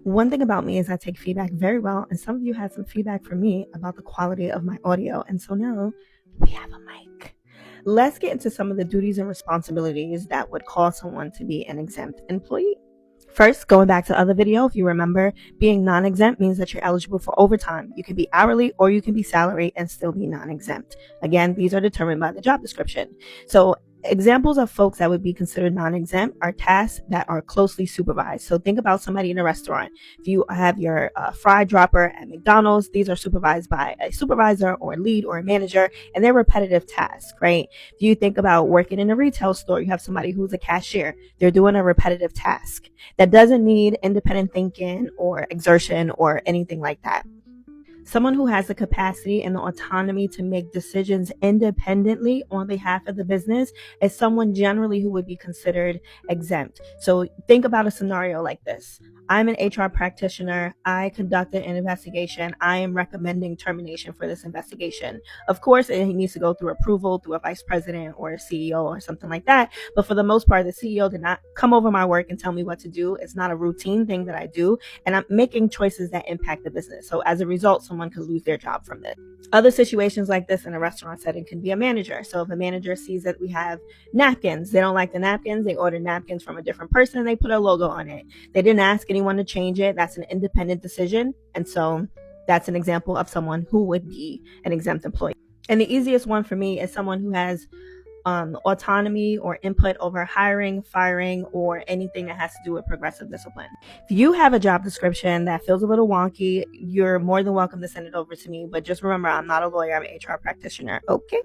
One thing about me is I take feedback very well, and some of you had some feedback from me about the quality of my audio. And so now we have a mic. Let's get into some of the duties and responsibilities that would cause someone to be an exempt employee. First, going back to the other video, if you remember, being non-exempt means that you're eligible for overtime. You can be hourly or you can be salary and still be non-exempt. Again, these are determined by the job description. So examples of folks that would be considered non-exempt are tasks that are closely supervised. So think about somebody in a restaurant. If you have your fry dropper at McDonald's, these are supervised by a supervisor or a lead or a manager, and they're repetitive tasks, right? If you think about working in a retail store, you have somebody who's a cashier. They're doing a repetitive task that doesn't need independent thinking or exertion or anything like that. Someone who has the capacity and the autonomy to make decisions independently on behalf of the business is someone generally who would be considered exempt. So think about a scenario like this. I'm an HR practitioner. I conducted an investigation. I am recommending termination for this investigation. Of course, it needs to go through approval through a vice president or a CEO or something like that. But for the most part, the CEO did not come over my work and tell me what to do. It's not a routine thing that I do. And I'm making choices that impact the business. So as a result, someone could lose their job from this. Other situations like this in a restaurant setting can be a manager. So if a manager sees that we have napkins, they don't like the napkins, they order napkins from a different person and they put a logo on it. They didn't ask anyone to change it. That's an independent decision. And so that's an example of someone who would be an exempt employee. And the easiest one for me is someone who has autonomy or input over hiring, firing, or anything that has to do with progressive discipline. If you have a job description that feels a little wonky, you're more than welcome to send it over to me. But just remember, I'm not a lawyer, I'm an HR practitioner. Okay.